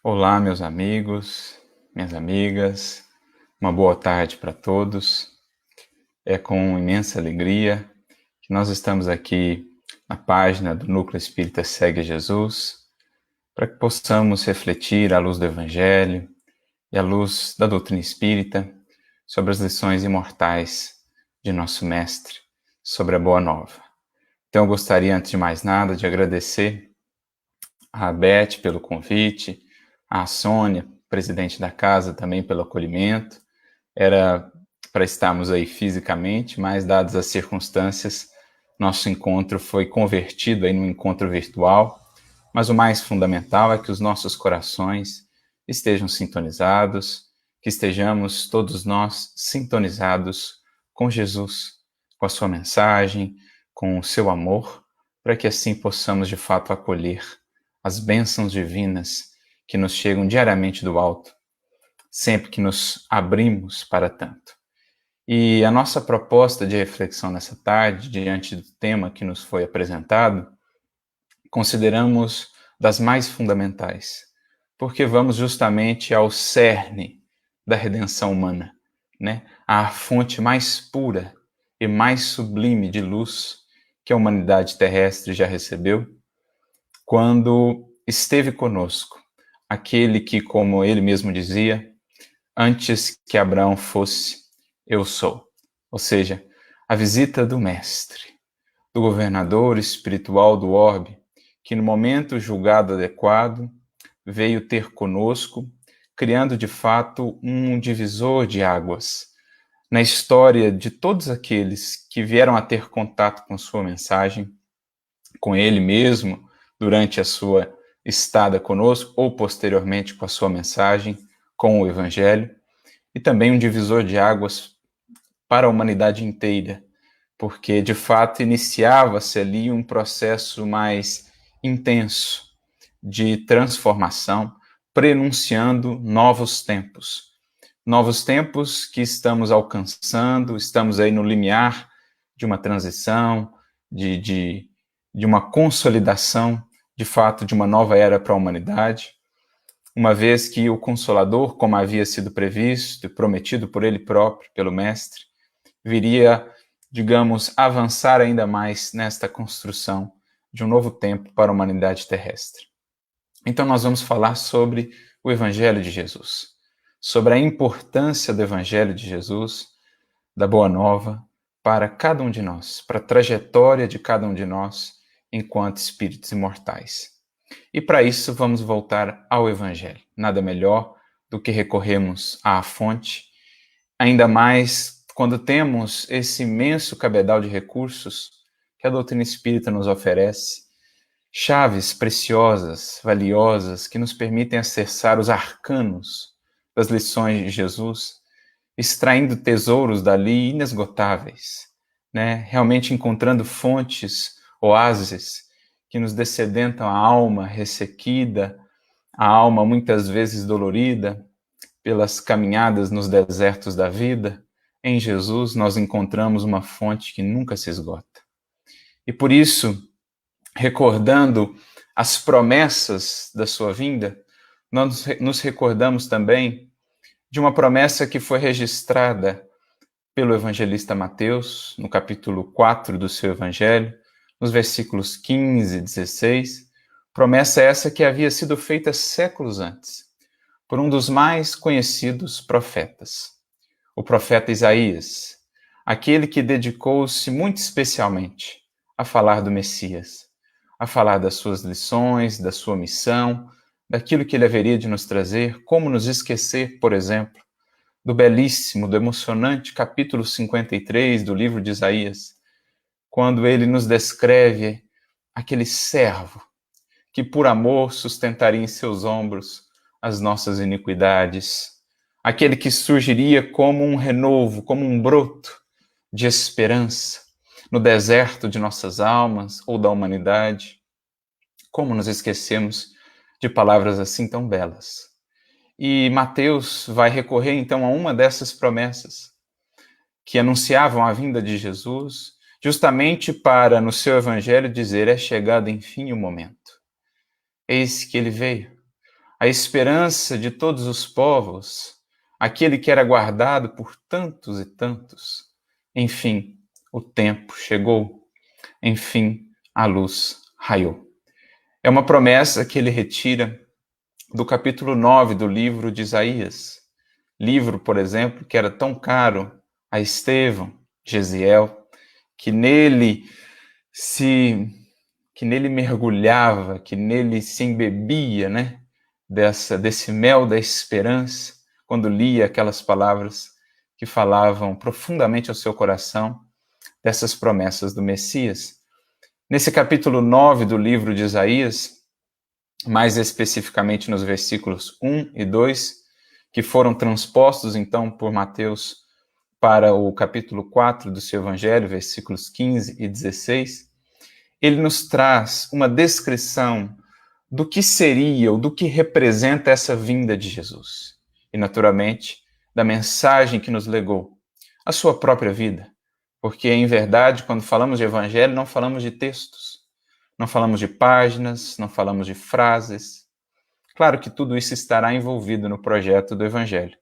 Olá, meus amigos, minhas amigas, uma boa tarde para todos. É com imensa alegria que nós estamos aqui na página do Núcleo Espírita Segue Jesus, para que possamos refletir à luz do Evangelho e à luz da doutrina espírita sobre as lições imortais de nosso Mestre, sobre a Boa Nova. Então eu gostaria, antes de mais nada, de agradecer a Beth pelo convite, a Sônia, presidente da casa, também pelo acolhimento. Era para estarmos aí fisicamente, mas dadas as circunstâncias, nosso encontro foi convertido aí num encontro virtual. Mas o mais fundamental é que os nossos corações estejam sintonizados, que estejamos todos nós sintonizados com Jesus, com a sua mensagem, com o seu amor, para que assim possamos de fato acolher as bênçãos divinas que nos chegam diariamente do alto, sempre que nos abrimos para tanto. E a nossa proposta de reflexão nessa tarde, diante do tema que nos foi apresentado, consideramos das mais fundamentais, porque vamos justamente ao cerne da redenção humana, né? À fonte mais pura e mais sublime de luz que a humanidade terrestre já recebeu, quando esteve conosco, aquele que, como ele mesmo dizia, antes que Abraão fosse, eu sou. Ou seja, a visita do Mestre, do governador espiritual do orbe, que no momento julgado adequado, veio ter conosco, criando de fato um divisor de águas na história de todos aqueles que vieram a ter contato com sua mensagem, com ele mesmo, durante a sua estada conosco, ou posteriormente com a sua mensagem, com o Evangelho, e também um divisor de águas para a humanidade inteira, porque de fato iniciava-se ali um processo mais intenso de transformação, prenunciando novos tempos que estamos alcançando, estamos aí no limiar de uma transição, de uma consolidação, de fato, de uma nova era para a humanidade, uma vez que o Consolador, como havia sido previsto e prometido por ele próprio, pelo Mestre, viria, digamos, avançar ainda mais nesta construção de um novo tempo para a humanidade terrestre. Então nós vamos falar sobre o Evangelho de Jesus, sobre a importância do Evangelho de Jesus, da Boa Nova, para cada um de nós, para a trajetória de cada um de nós enquanto espíritos imortais. E para isso vamos voltar ao Evangelho. Nada melhor do que recorrermos à fonte, ainda mais quando temos esse imenso cabedal de recursos que a doutrina espírita nos oferece, chaves preciosas, valiosas, que nos permitem acessar os arcanos das lições de Jesus, extraindo tesouros dali inesgotáveis, né? Realmente encontrando fontes, oásis, que nos descedentam a alma ressequida, a alma muitas vezes dolorida, pelas caminhadas nos desertos da vida. Em Jesus nós encontramos uma fonte que nunca se esgota. E por isso, recordando as promessas da sua vinda, nós nos recordamos também de uma promessa que foi registrada pelo evangelista Mateus, no capítulo 4 do seu evangelho, nos versículos 15 e 16, promessa essa que havia sido feita séculos antes, por um dos mais conhecidos profetas, o profeta Isaías, aquele que dedicou-se muito especialmente a falar do Messias, a falar das suas lições, da sua missão, daquilo que ele haveria de nos trazer, como nos esquecer, por exemplo, do belíssimo, do emocionante capítulo 53 do livro de Isaías, quando ele nos descreve aquele servo que por amor sustentaria em seus ombros as nossas iniquidades, aquele que surgiria como um renovo, como um broto de esperança no deserto de nossas almas ou da humanidade. Como nos esquecemos de palavras assim tão belas? E Mateus vai recorrer então a uma dessas promessas que anunciavam a vinda de Jesus, justamente para, no seu evangelho, dizer: é chegado enfim o momento. Eis que ele veio. a esperança de todos os povos, aquele que era guardado por tantos e tantos. Enfim, o tempo chegou. Enfim, a luz raiou. É uma promessa que ele retira do capítulo 9 do livro de Isaías. Livro, por exemplo, que era tão caro a Estevão, Gesiel, que nele mergulhava, que nele se embebia, né? Desse mel da esperança, quando lia aquelas palavras que falavam profundamente ao seu coração dessas promessas do Messias. Nesse capítulo 9 do livro de Isaías, mais especificamente nos versículos 1 e 2, que foram transpostos então por Mateus para o capítulo 4 do seu evangelho, versículos 15 e 16, ele nos traz uma descrição do que seria ou do que representa essa vinda de Jesus. E, naturalmente, da mensagem que nos legou, a sua própria vida. Porque, em verdade, quando falamos de evangelho, não falamos de textos, não falamos de páginas, não falamos de frases. Claro que tudo isso estará envolvido no projeto do evangelho.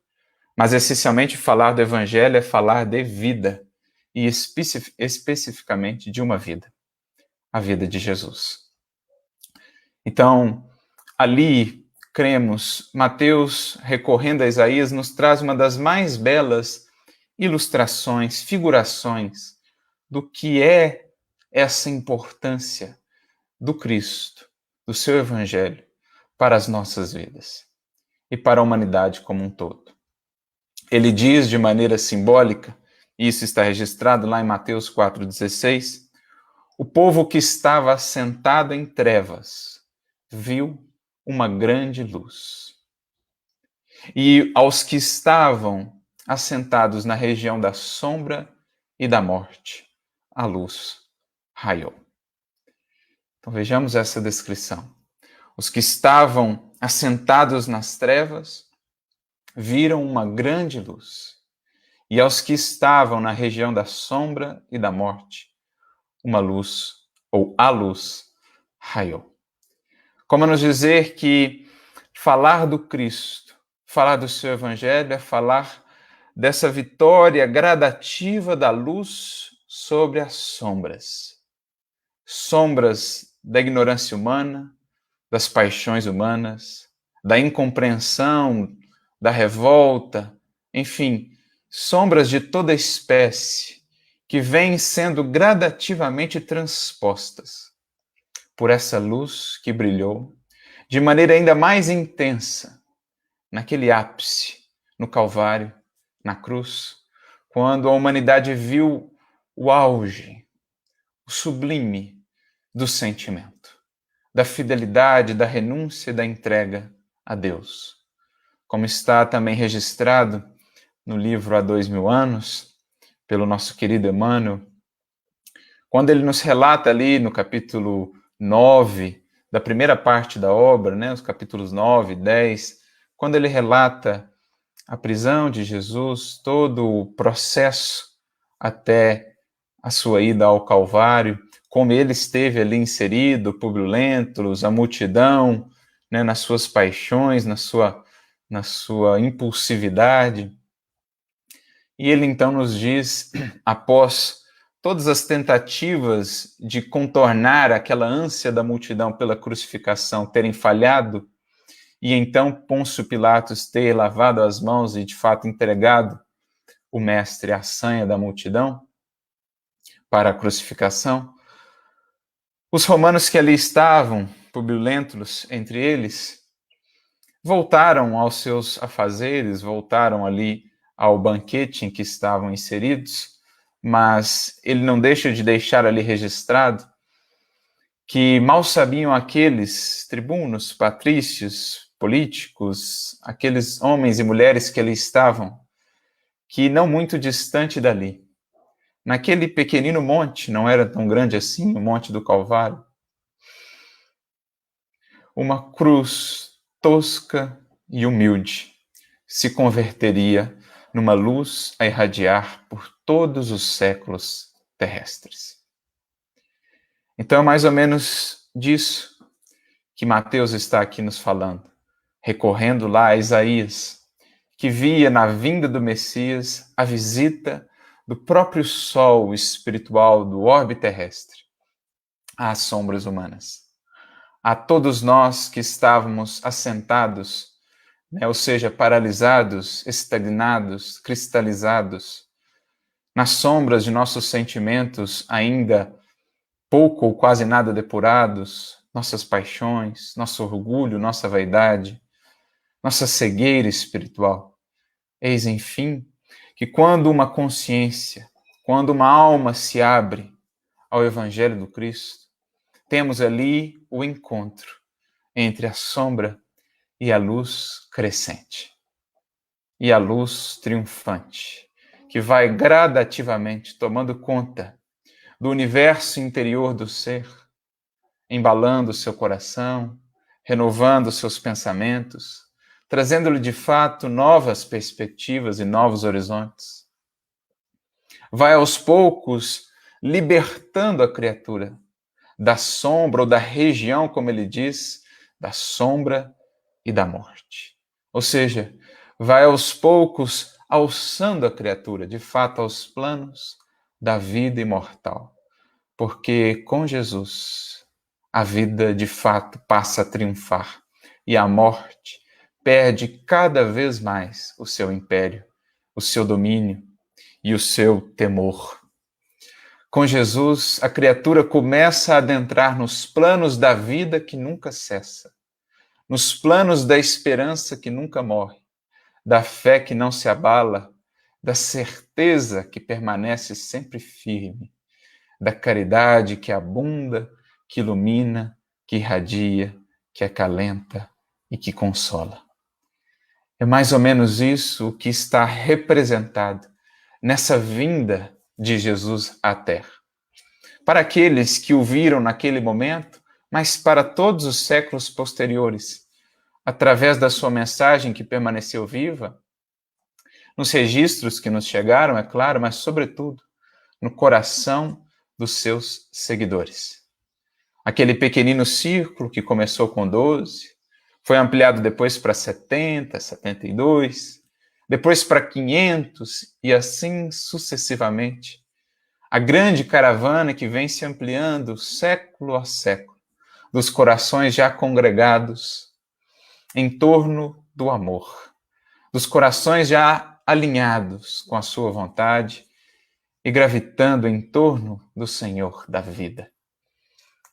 Mas, essencialmente, falar do evangelho é falar de vida, e especificamente de uma vida, a vida de Jesus. Então, ali, cremos, Mateus, recorrendo a Isaías, nos traz uma das mais belas ilustrações, figurações do que é essa importância do Cristo, do seu Evangelho, para as nossas vidas e para a humanidade como um todo. Ele diz de maneira simbólica, e isso está registrado lá em Mateus 4,16, o povo que estava assentado em trevas viu uma grande luz. E aos que estavam assentados na região da sombra e da morte, a luz raiou. Então vejamos essa descrição. Os que estavam assentados nas trevas viram uma grande luz. E aos que estavam na região da sombra e da morte, uma luz, ou a luz, raiou. Como nos dizer que falar do Cristo, falar do seu Evangelho é falar dessa vitória gradativa da luz sobre as sombras. Sombras da ignorância humana, das paixões humanas, da incompreensão, da revolta, enfim, sombras de toda espécie que vêm sendo gradativamente transpostas por essa luz que brilhou de maneira ainda mais intensa naquele ápice, no Calvário, na cruz, quando a humanidade viu o auge, o sublime do sentimento, da fidelidade, da renúncia e da entrega a Deus. Como está também registrado no livro Há 2000 anos, pelo nosso querido Emmanuel, quando ele nos relata ali no capítulo 9, da primeira parte da obra, né, os capítulos 9 e 10, quando ele relata a prisão de Jesus, todo o processo até a sua ida ao Calvário, como ele esteve ali inserido, Públio Lentulus, a multidão, né, nas suas paixões, na sua impulsividade. E ele então nos diz, após todas as tentativas de contornar aquela ânsia da multidão pela crucificação terem falhado, e então Pôncio Pilatos ter lavado as mãos e de fato entregado o mestre à sanha da multidão para a crucificação, os romanos que ali estavam, Públio Lentulus entre eles, voltaram aos seus afazeres, voltaram ali ao banquete em que estavam inseridos, mas ele não deixa de deixar ali registrado que mal sabiam aqueles tribunos, patrícios, políticos, aqueles homens e mulheres que ali estavam, que não muito distante dali, naquele pequenino monte, não era tão grande assim, o Monte do Calvário, uma cruz tosca e humilde se converteria numa luz a irradiar por todos os séculos terrestres. Então é mais ou menos disso que Mateus está aqui nos falando. recorrendo lá a Isaías, que via na vinda do Messias a visita do próprio sol espiritual do orbe terrestre às sombras humanas. A todos nós que estávamos assentados, ou seja, paralisados, estagnados, cristalizados, nas sombras de nossos sentimentos ainda pouco ou quase nada depurados, nossas paixões, nosso orgulho, nossa vaidade, nossa cegueira espiritual. Eis, enfim, que quando uma consciência, quando uma alma se abre ao Evangelho do Cristo, temos ali o encontro entre a sombra e a luz crescente. E a luz triunfante, que vai gradativamente tomando conta do universo interior do ser, embalando seu coração, renovando seus pensamentos, trazendo-lhe de fato novas perspectivas e novos horizontes. Vai aos poucos libertando a criatura da sombra ou da região, como ele diz, da sombra e da morte. Ou seja, vai aos poucos alçando a criatura, de fato, aos planos da vida imortal. Porque com Jesus a vida de fato passa a triunfar e a morte perde cada vez mais o seu império, o seu domínio e o seu temor. Com Jesus, a criatura começa a adentrar nos planos da vida que nunca cessa, nos planos da esperança que nunca morre, da fé que não se abala, da certeza que permanece sempre firme, da caridade que abunda, que ilumina, que irradia, que acalenta e que consola. É mais ou menos isso o que está representado nessa vinda de Jesus à Terra. Para aqueles que o viram naquele momento, mas para todos os séculos posteriores, através da sua mensagem que permaneceu viva, nos registros que nos chegaram, é claro, mas sobretudo no coração dos seus seguidores. Aquele pequenino círculo que começou com 12, foi ampliado depois para 70, 72, depois para 500 e assim sucessivamente. A grande caravana que vem se ampliando século a século, dos corações já congregados em torno do amor, dos corações já alinhados com a sua vontade e gravitando em torno do Senhor da vida.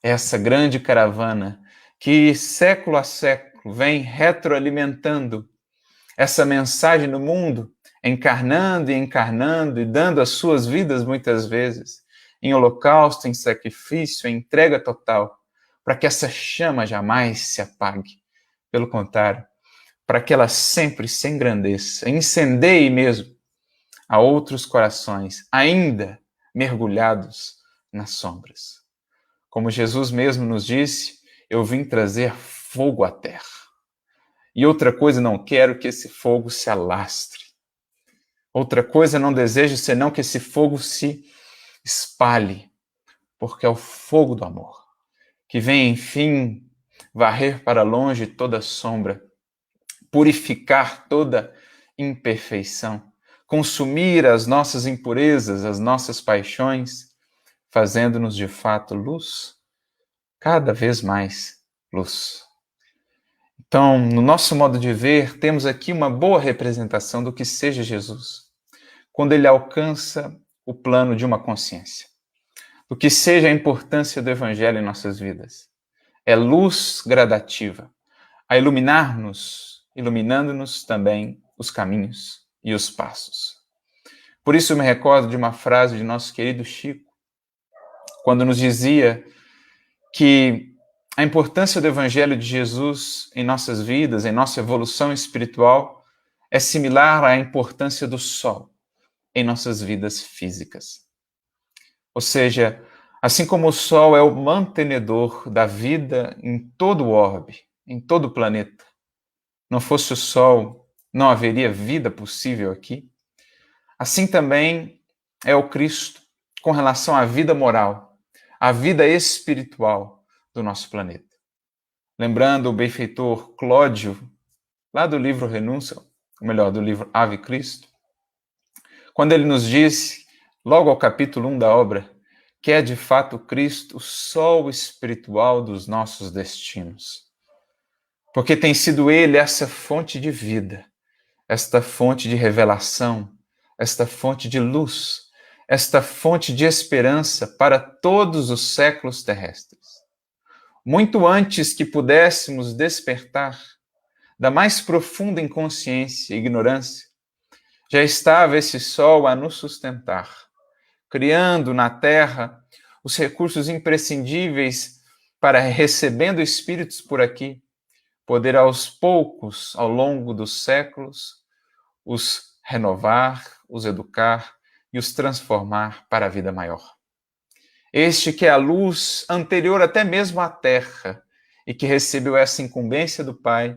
Essa grande caravana que século a século vem retroalimentando essa mensagem no mundo, encarnando e dando as suas vidas muitas vezes em holocausto, em sacrifício, em entrega total, para que essa chama jamais se apague. Pelo contrário, para que ela sempre se engrandeça, incendeie mesmo a outros corações ainda mergulhados nas sombras. Como Jesus mesmo nos disse, eu vim trazer fogo à terra. E outra coisa não quero que esse fogo se alastre. Outra coisa não desejo senão que esse fogo se espalhe, porque é o fogo do amor, que vem, enfim, varrer para longe toda sombra, purificar toda imperfeição, consumir as nossas impurezas, as nossas paixões, fazendo-nos de fato luz, cada vez mais luz. Então, no nosso modo de ver, temos aqui uma boa representação do que seja Jesus, quando ele alcança o plano de uma consciência, do que seja a importância do Evangelho em nossas vidas. É luz gradativa, a iluminar-nos, iluminando-nos também os caminhos e os passos. Por isso eu me recordo de uma frase de nosso querido Chico, quando nos dizia que a importância do Evangelho de Jesus em nossas vidas, em nossa evolução espiritual, é similar à importância do sol em nossas vidas físicas. Ou seja, assim como o sol é o mantenedor da vida em todo o orbe, em todo o planeta, não fosse o sol, não haveria vida possível aqui. Assim também é o Cristo com relação à vida moral, à vida espiritual do nosso planeta. Lembrando o benfeitor Clódio, lá do livro Renúncia, ou melhor, do livro Ave Cristo, quando ele nos diz, logo ao capítulo 1 da obra, que é de fato Cristo o sol espiritual dos nossos destinos. Porque tem sido ele essa fonte de vida, esta fonte de revelação, esta fonte de luz, esta fonte de esperança para todos os séculos terrestres. Muito antes que pudéssemos despertar da mais profunda inconsciência e ignorância, já estava esse sol a nos sustentar, criando na Terra os recursos imprescindíveis para, recebendo espíritos por aqui, poder aos poucos, ao longo dos séculos, os renovar, os educar e os transformar para a vida maior. Este que é a luz anterior até mesmo à Terra e que recebeu essa incumbência do Pai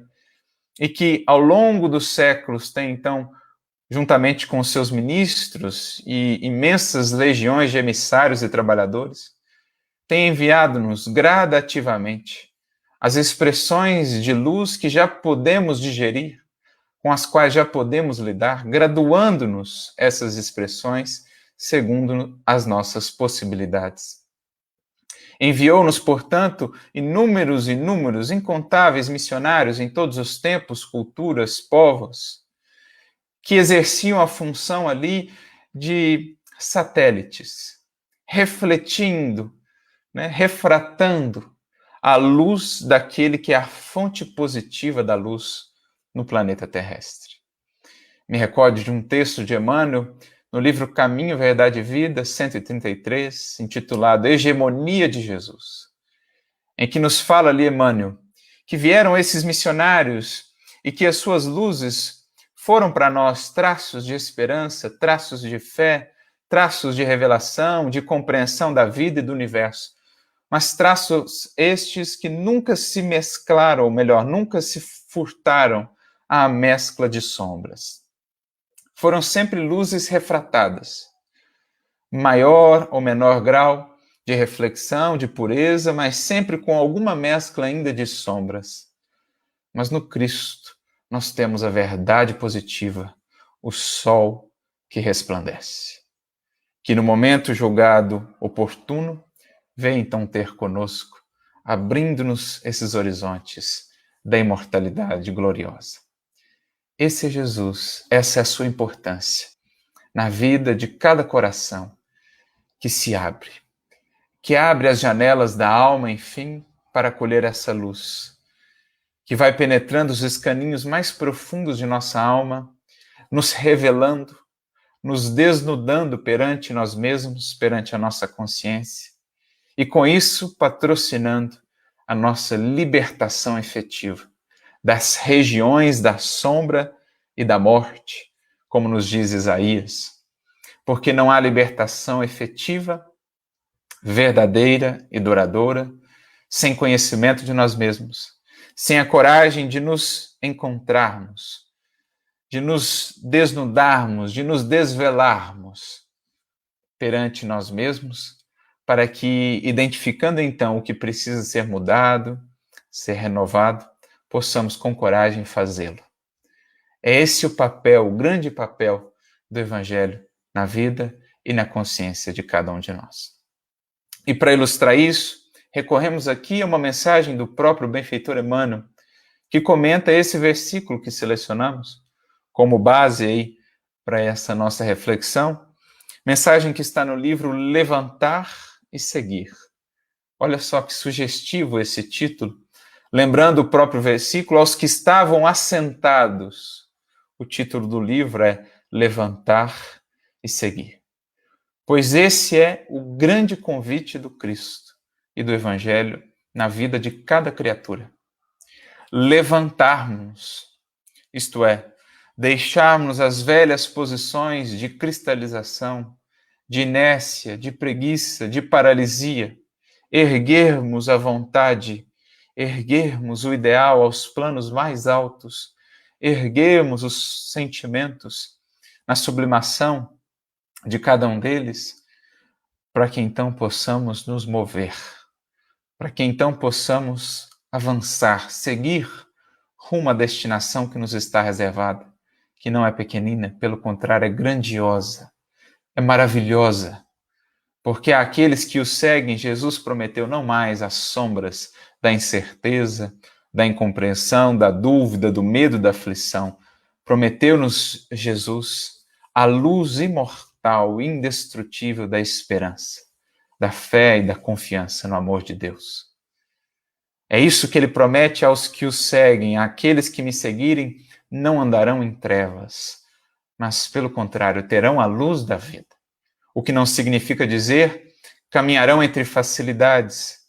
e que ao longo dos séculos tem então, juntamente com os seus ministros e imensas legiões de emissários e trabalhadores, tem enviado-nos gradativamente as expressões de luz que já podemos digerir, com as quais já podemos lidar, graduando-nos essas expressões segundo as nossas possibilidades. Enviou-nos, portanto, inúmeros, incontáveis missionários em todos os tempos, culturas, povos, que exerciam a função ali de satélites, refletindo, refratando a luz daquele que é a fonte positiva da luz no planeta terrestre. Me recordo de um texto de Emmanuel, no livro Caminho, Verdade e Vida, 133, intitulado Hegemonia de Jesus, em que nos fala ali Emmanuel que vieram esses missionários e que as suas luzes foram para nós traços de esperança, traços de fé, traços de revelação, de compreensão da vida e do universo, mas traços estes que nunca se mesclaram, ou melhor, nunca se furtaram à mescla de sombras. Foram sempre luzes refratadas, maior ou menor grau de reflexão, de pureza, mas sempre com alguma mescla ainda de sombras. Mas no Cristo nós temos a verdade positiva, o sol que resplandece, que no momento julgado oportuno, vem então ter conosco, abrindo-nos esses horizontes da imortalidade gloriosa. Esse é Jesus, essa é a sua importância na vida de cada coração que se abre, que abre as janelas da alma, enfim, para acolher essa luz, que vai penetrando os escaninhos mais profundos de nossa alma, nos revelando, nos desnudando perante nós mesmos, perante a nossa consciência, e com isso patrocinando a nossa libertação efetiva das regiões da sombra e da morte, como nos diz Isaías, porque não há libertação efetiva, verdadeira e duradoura, sem conhecimento de nós mesmos, sem a coragem de nos encontrarmos, de nos desnudarmos, de nos desvelarmos perante nós mesmos, para que, identificando então o que precisa ser mudado, ser renovado, possamos com coragem fazê-lo. É esse o papel, o grande papel do Evangelho na vida e na consciência de cada um de nós. E para ilustrar isso, recorremos aqui a uma mensagem do próprio benfeitor Emmanuel, que comenta esse versículo que selecionamos como base aí para essa nossa reflexão, mensagem que está no livro Levantar e Seguir. Olha só que sugestivo esse título, lembrando o próprio versículo aos que estavam assentados. O título do livro é Levantar e Seguir. Pois esse é o grande convite do Cristo e do Evangelho na vida de cada criatura. Levantarmos, isto é, deixarmos as velhas posições de cristalização, de inércia, de preguiça, de paralisia, erguermos a vontade, erguermos o ideal aos planos mais altos, erguermos os sentimentos na sublimação de cada um deles, para que então possamos nos mover, para que então possamos avançar, seguir rumo à destinação que nos está reservada, que não é pequenina, pelo contrário, é grandiosa, é maravilhosa, porque àqueles que o seguem, Jesus prometeu não mais as sombras da incerteza, da incompreensão, da dúvida, do medo, da aflição. Prometeu-nos Jesus a luz imortal, indestrutível da esperança, da fé e da confiança no amor de Deus. É isso que ele promete aos que o seguem. Aqueles que me seguirem não andarão em trevas, mas, pelo contrário, terão a luz da vida. O que não significa dizer caminharão entre facilidades,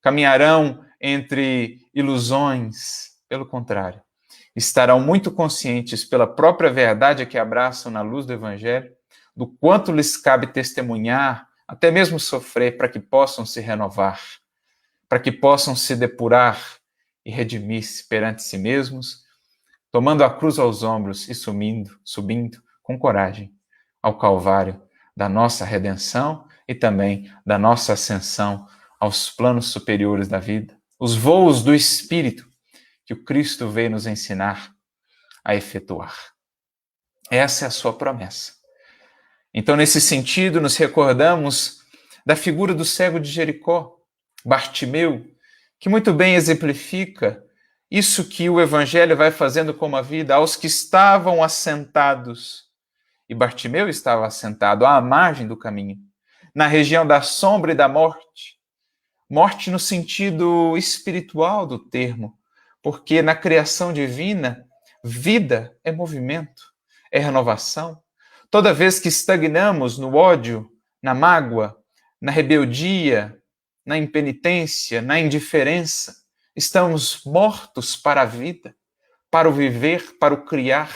caminharão entre ilusões. Pelo contrário, estarão muito conscientes pela própria verdade que abraçam na luz do Evangelho, do quanto lhes cabe testemunhar, até mesmo sofrer, para que possam se renovar, para que possam se depurar e redimir-se perante si mesmos, tomando a cruz aos ombros e subindo com coragem ao Calvário da nossa redenção e também da nossa ascensão aos planos superiores da vida, os voos do Espírito que o Cristo veio nos ensinar a efetuar. Essa é a sua promessa. Então, nesse sentido, nos recordamos da figura do cego de Jericó, Bartimeu, que muito bem exemplifica isso que o Evangelho vai fazendo com a vida aos que estavam assentados. E Bartimeu estava assentado à margem do caminho, na região da sombra e da morte. Morte no sentido espiritual do termo, porque na criação divina, vida é movimento, é renovação. Toda vez que estagnamos no ódio, na mágoa, na rebeldia, na impenitência, na indiferença, estamos mortos para a vida, para o viver, para o criar,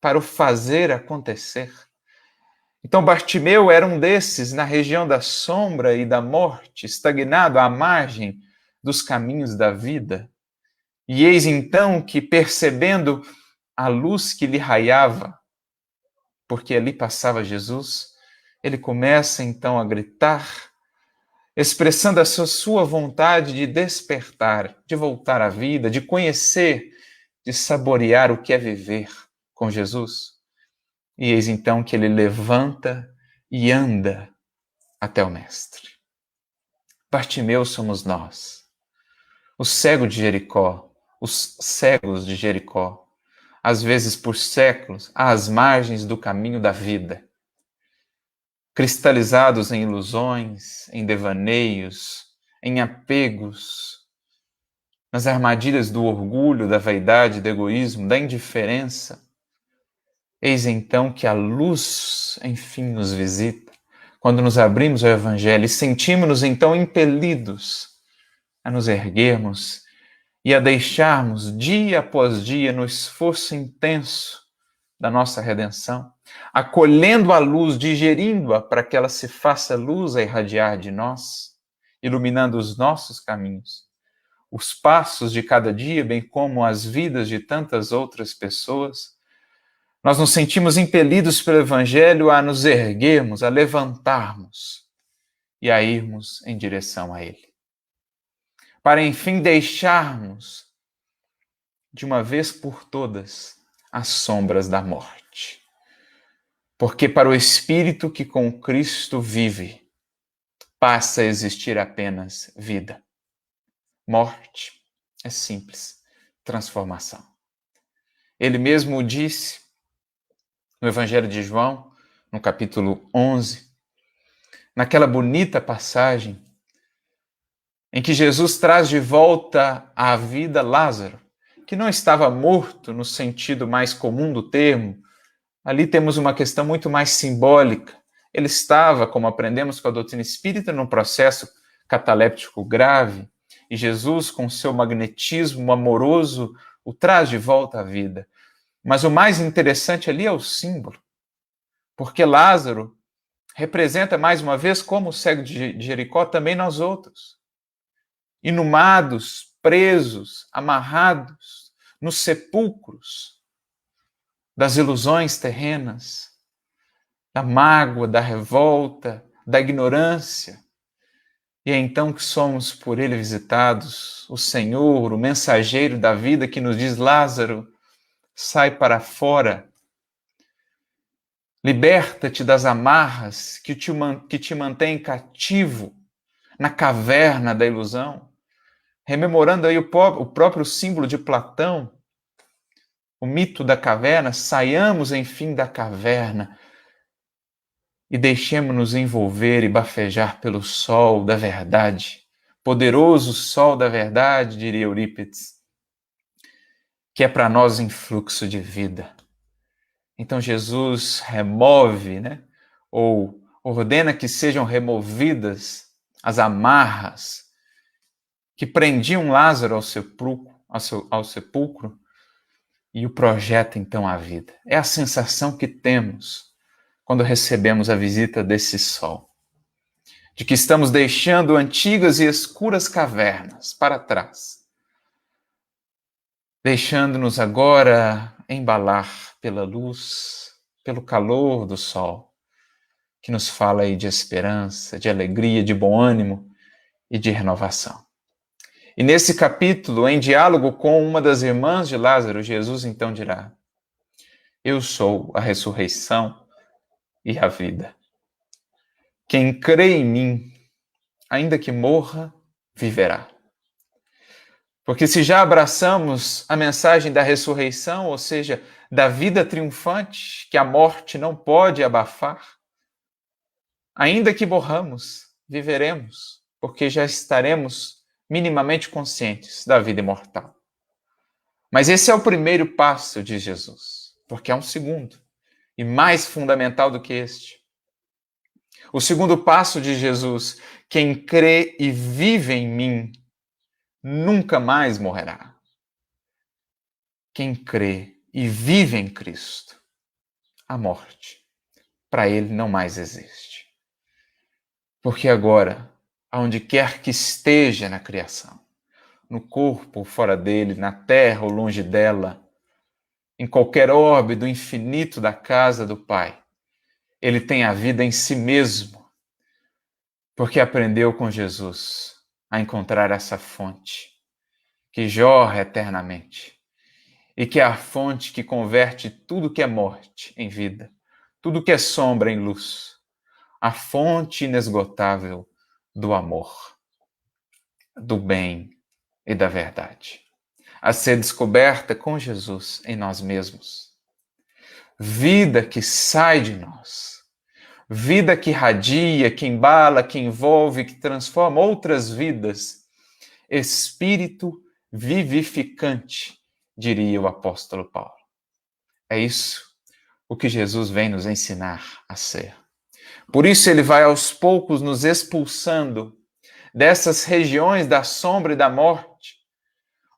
para o fazer acontecer. Então Bartimeu era um desses na região da sombra e da morte, estagnado à margem dos caminhos da vida. E eis então que, percebendo a luz que lhe raiava, porque ali passava Jesus, ele começa então a gritar, expressando a sua vontade de despertar, de voltar à vida, de conhecer, de saborear o que é viver com Jesus. E eis então que ele levanta e anda até o Mestre. Bartimeu somos nós, o cego de Jericó, os cegos de Jericó, às vezes por séculos, às margens do caminho da vida, cristalizados em ilusões, em devaneios, em apegos, nas armadilhas do orgulho, da vaidade, do egoísmo, da indiferença. Eis então que a luz, enfim, nos visita, quando nos abrimos ao Evangelho e sentimos-nos então impelidos a nos erguermos e a deixarmos dia após dia no esforço intenso da nossa redenção, acolhendo a luz, digerindo-a para que ela se faça luz a irradiar de nós, iluminando os nossos caminhos, os passos de cada dia, bem como as vidas de tantas outras pessoas. Nós nos sentimos impelidos pelo Evangelho a nos erguermos, a levantarmos e a irmos em direção a Ele. Para, enfim, deixarmos, de uma vez por todas, as sombras da morte. Porque para o espírito que com Cristo vive, passa a existir apenas vida. Morte é simples, transformação. Ele mesmo disse no Evangelho de João, no capítulo 11, naquela bonita passagem em que Jesus traz de volta à vida Lázaro, que não estava morto no sentido mais comum do termo. Ali temos uma questão muito mais simbólica. Ele estava, como aprendemos com a doutrina espírita, num processo cataléptico grave, e Jesus, com seu magnetismo amoroso, o traz de volta à vida. Mas o mais interessante ali é o símbolo, porque Lázaro representa, mais uma vez, como o cego de Jericó, também nós outros. Inumados, presos, amarrados nos sepulcros das ilusões terrenas, da mágoa, da revolta, da ignorância. E é então que somos por ele visitados, o Senhor, o mensageiro da vida, que nos diz: Lázaro, sai para fora, liberta-te das amarras que te mantêm cativo na caverna da ilusão. Rememorando aí o próprio símbolo de Platão, o mito da caverna, saiamos, enfim, da caverna e deixemos-nos envolver e bafejar pelo sol da verdade, poderoso sol da verdade, diria Eurípides, que é para nós influxo de vida. Então Jesus remove, ou ordena que sejam removidas as amarras que prendiam Lázaro ao sepulcro e o projeta então à vida. É a sensação que temos quando recebemos a visita desse sol, de que estamos deixando antigas e escuras cavernas para trás, deixando-nos agora embalar pela luz, pelo calor do sol, que nos fala aí de esperança, de alegria, de bom ânimo e de renovação. E nesse capítulo, em diálogo com uma das irmãs de Lázaro, Jesus então dirá: eu sou a ressurreição e a vida. Quem crê em mim, ainda que morra, viverá. Porque se já abraçamos a mensagem da ressurreição, ou seja, da vida triunfante, que a morte não pode abafar, ainda que morramos, viveremos, porque já estaremos minimamente conscientes da vida imortal. Mas esse é o primeiro passo de Jesus, porque há um segundo, e mais fundamental do que este. O segundo passo de Jesus: quem crê e vive em mim, nunca mais morrerá. Quem crê e vive em Cristo, a morte, para ele não mais existe. Porque agora, aonde quer que esteja na criação, no corpo ou fora dele, na terra ou longe dela, em qualquer orbe do infinito da casa do Pai, ele tem a vida em si mesmo, porque aprendeu com Jesus a encontrar essa fonte que jorra eternamente e que é a fonte que converte tudo que é morte em vida, tudo que é sombra em luz, a fonte inesgotável do amor, do bem e da verdade, a ser descoberta com Jesus em nós mesmos. Vida que sai de nós, vida que radia, que embala, que envolve, que transforma outras vidas, espírito vivificante, diria o apóstolo Paulo. É isso o que Jesus vem nos ensinar a ser. Por isso ele vai aos poucos nos expulsando dessas regiões da sombra e da morte,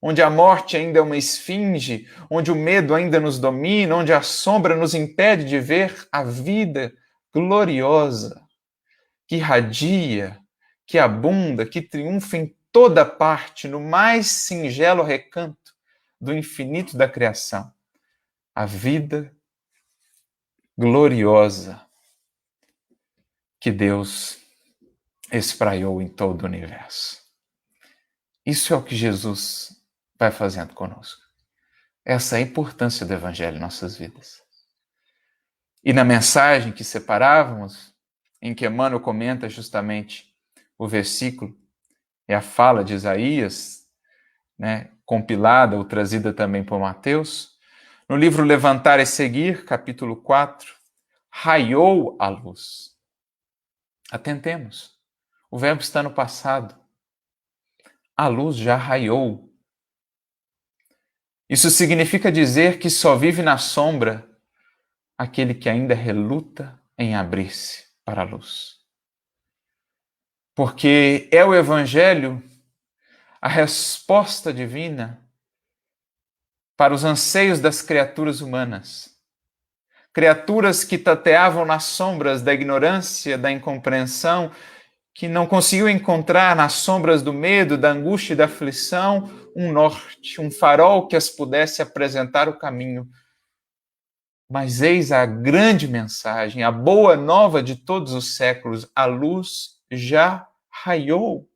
onde a morte ainda é uma esfinge, onde o medo ainda nos domina, onde a sombra nos impede de ver a vida gloriosa, que radia, que abunda, que triunfa em toda parte, no mais singelo recanto do infinito da criação. A vida gloriosa que Deus espraiou em todo o universo. Isso é o que Jesus vai fazendo conosco. Essa é a importância do Evangelho em nossas vidas. E na mensagem que separávamos, em que Emmanuel comenta justamente o versículo, é a fala de Isaías, compilada ou trazida também por Mateus, no livro Levantar e Seguir, capítulo 4, raiou a luz. Atentemos, o verbo está no passado. A luz já raiou. Isso significa dizer que só vive na sombra aquele que ainda reluta em abrir-se para a luz. Porque é o Evangelho a resposta divina para os anseios das criaturas humanas. Criaturas que tateavam nas sombras da ignorância, da incompreensão, que não conseguiu encontrar nas sombras do medo, da angústia e da aflição um norte, um farol que as pudesse apresentar o caminho. Mas eis a grande mensagem, a boa nova de todos os séculos: a luz já raiou.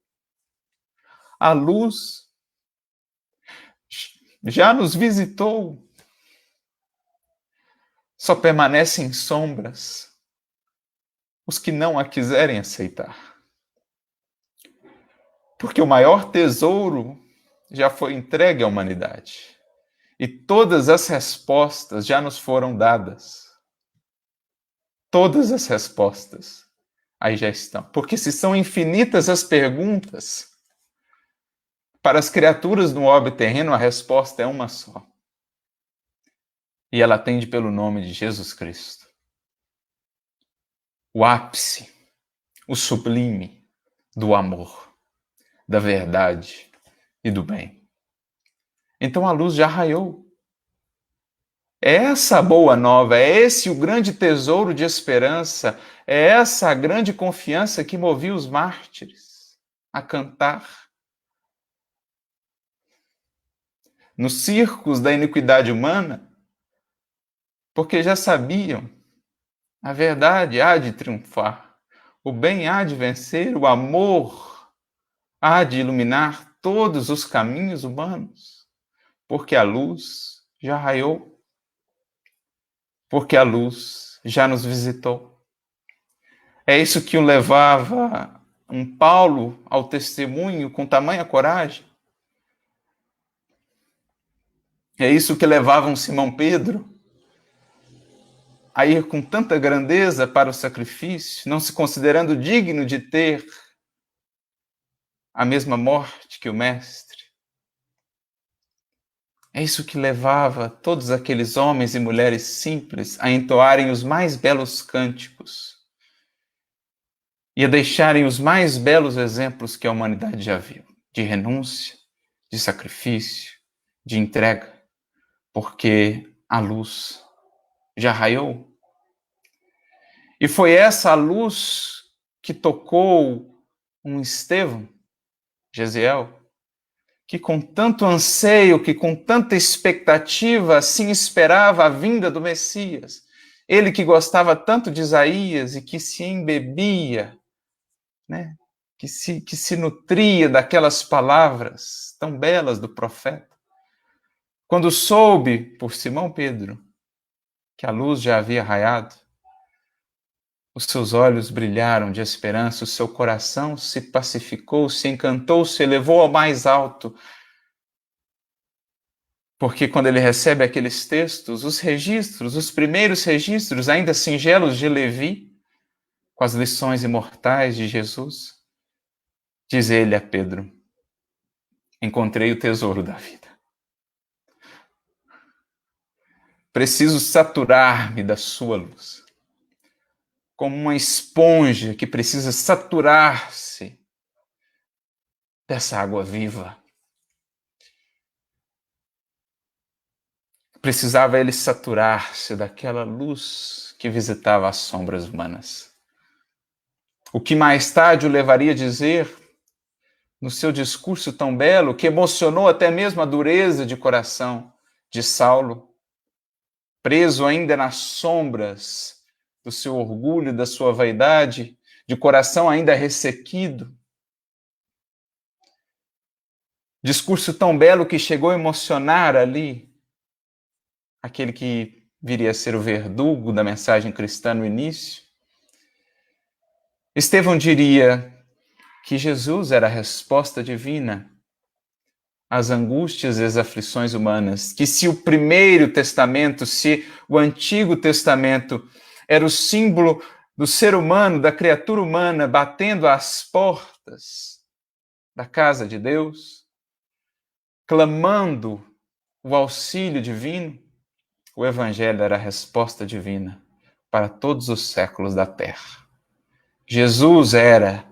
A luz já nos visitou. Só permanecem sombras os que não a quiserem aceitar. Porque o maior tesouro já foi entregue à humanidade. E todas as respostas já nos foram dadas. Todas as respostas aí já estão. Porque se são infinitas as perguntas, para as criaturas no orbe terreno a resposta é uma só. E ela atende pelo nome de Jesus Cristo. O ápice, o sublime do amor, da verdade e do bem. Então a luz já raiou. É essa a boa nova, é esse o grande tesouro de esperança, é essa a grande confiança que movia os mártires a cantar. Nos circos da iniquidade humana, porque já sabiam, a verdade há de triunfar, o bem há de vencer, o amor há de iluminar todos os caminhos humanos, porque a luz já raiou, porque a luz já nos visitou. É isso que o levava um Paulo ao testemunho com tamanha coragem. É isso que levava um Simão Pedro a ir com tanta grandeza para o sacrifício, não se considerando digno de ter a mesma morte que o Mestre. É isso que levava todos aqueles homens e mulheres simples a entoarem os mais belos cânticos e a deixarem os mais belos exemplos que a humanidade já viu, de renúncia, de sacrifício, de entrega, porque a luz já raiou. E foi essa a luz que tocou um Estevão, Gesiel, que com tanto anseio, que com tanta expectativa, assim esperava a vinda do Messias. Ele que gostava tanto de Isaías e que se embebia, né? que se nutria daquelas palavras tão belas do profeta. Quando soube, por Simão Pedro, que a luz já havia raiado, os seus olhos brilharam de esperança, o seu coração se pacificou, se encantou, se elevou ao mais alto. Porque quando ele recebe aqueles textos, os registros, os primeiros registros, ainda singelos de Levi, com as lições imortais de Jesus, diz ele a Pedro: encontrei o tesouro da vida. Preciso saturar-me da sua luz. Como uma esponja que precisa saturar-se dessa água viva. Precisava ele saturar-se daquela luz que visitava as sombras humanas. O que mais tarde o levaria a dizer, no seu discurso tão belo, que emocionou até mesmo a dureza de coração de Saulo, preso ainda nas sombras do seu orgulho, da sua vaidade, de coração ainda ressequido. Discurso tão belo que chegou a emocionar ali aquele que viria a ser o verdugo da mensagem cristã no início. Estevão diria que Jesus era a resposta divina às angústias e às aflições humanas, que se o primeiro testamento, se o Antigo Testamento era o símbolo do ser humano, da criatura humana, batendo às portas da casa de Deus, clamando o auxílio divino, o Evangelho era a resposta divina para todos os séculos da terra. Jesus era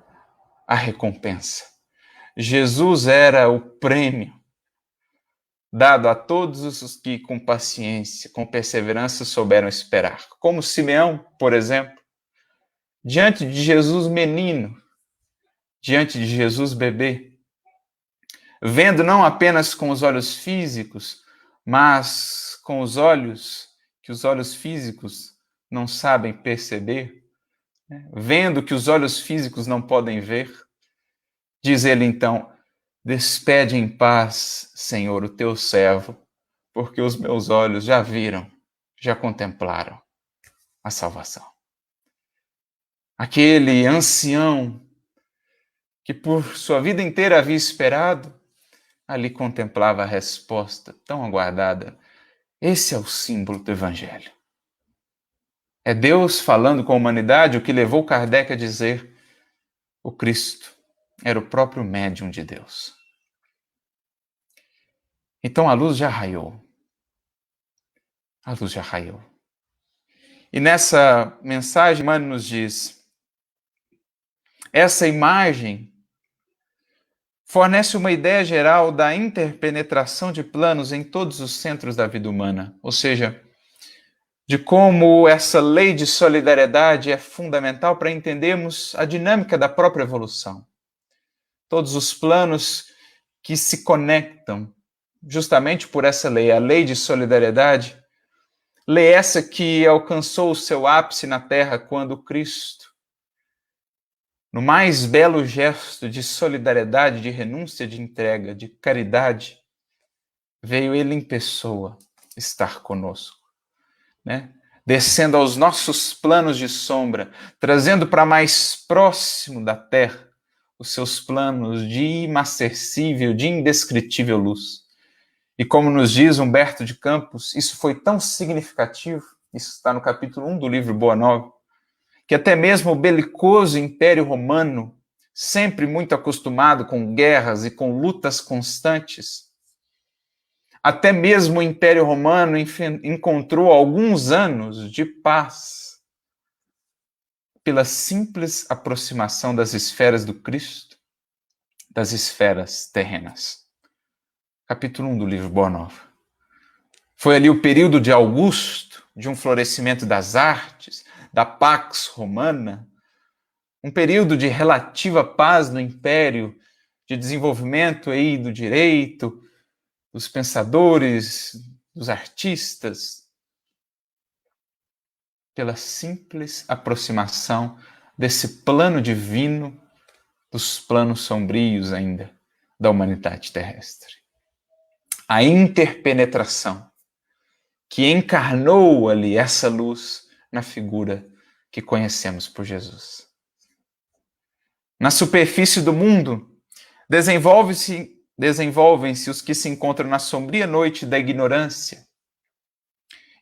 a recompensa. Jesus era o prêmio dado a todos os que com paciência, com perseverança souberam esperar. Como Simeão, por exemplo, diante de Jesus menino, diante de Jesus bebê, vendo não apenas com os olhos físicos, mas com os olhos que os olhos físicos não sabem perceber, né? Vendo que os olhos físicos não podem ver, Diz ele então: despede em paz, Senhor, o teu servo, porque os meus olhos já viram, já contemplaram a salvação. Aquele ancião que por sua vida inteira havia esperado, ali contemplava a resposta tão aguardada. Esse é o símbolo do Evangelho. É Deus falando com a humanidade, o que levou Kardec a dizer: o Cristo era o próprio médium de Deus. Então a luz já raiou. A luz já raiou. E nessa mensagem, Emmanuel nos diz: essa imagem fornece uma ideia geral da interpenetração de planos em todos os centros da vida humana, ou seja, de como essa lei de solidariedade é fundamental para entendermos a dinâmica da própria evolução. Todos os planos que se conectam justamente por essa lei, a lei de solidariedade, lei essa que alcançou o seu ápice na Terra quando Cristo, no mais belo gesto de solidariedade, de renúncia, de entrega, de caridade, veio ele em pessoa estar conosco, né? Descendo aos nossos planos de sombra, trazendo para mais próximo da terra os seus planos de inacessível, de indescritível luz. E como nos diz Humberto de Campos, isso foi tão significativo, isso está no capítulo 1 do livro Boa Nova, que até mesmo o belicoso Império Romano, sempre muito acostumado com guerras e com lutas constantes, até mesmo o Império Romano encontrou alguns anos de paz pela simples aproximação das esferas do Cristo, das esferas terrenas. Capítulo 1 do livro Boa Nova. Foi ali o período de Augusto, de um florescimento das artes, da Pax Romana, um período de relativa paz no Império, de desenvolvimento aí do direito, dos pensadores, dos artistas, pela simples aproximação desse plano divino dos planos sombrios ainda da humanidade terrestre. A interpenetração que encarnou ali essa luz na figura que conhecemos por Jesus. Na superfície do mundo, desenvolvem-se os que se encontram na sombria noite da ignorância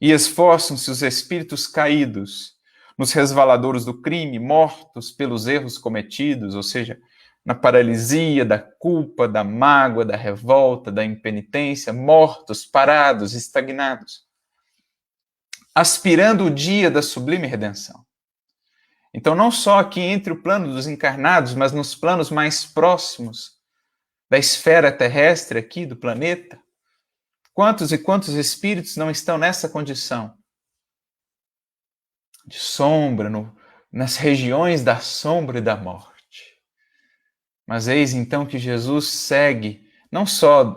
e esforçam-se os espíritos caídos nos resvaladouros do crime, mortos pelos erros cometidos, ou seja, na paralisia da culpa, da mágoa, da revolta, da impenitência, mortos, parados, estagnados, aspirando o dia da sublime redenção. Então, não só aqui entre o plano dos encarnados, mas nos planos mais próximos da esfera terrestre aqui, do planeta, quantos e quantos espíritos não estão nessa condição de sombra, nas regiões da sombra e da morte. Mas eis então que Jesus segue, não só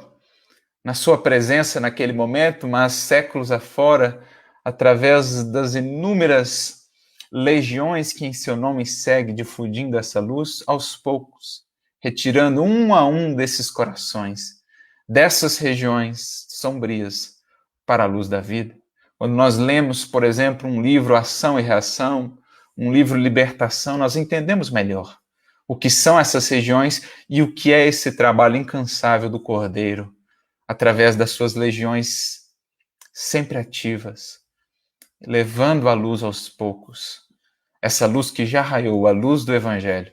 na sua presença naquele momento, mas séculos afora, através das inúmeras legiões que em seu nome segue, difundindo essa luz, aos poucos, retirando um a um desses corações, dessas regiões sombrias, para a luz da vida. Quando nós lemos, por exemplo, um livro Ação e Reação, um livro Libertação, nós entendemos melhor o que são essas regiões e o que é esse trabalho incansável do Cordeiro, através das suas legiões sempre ativas, levando a luz aos poucos, essa luz que já raiou, a luz do Evangelho,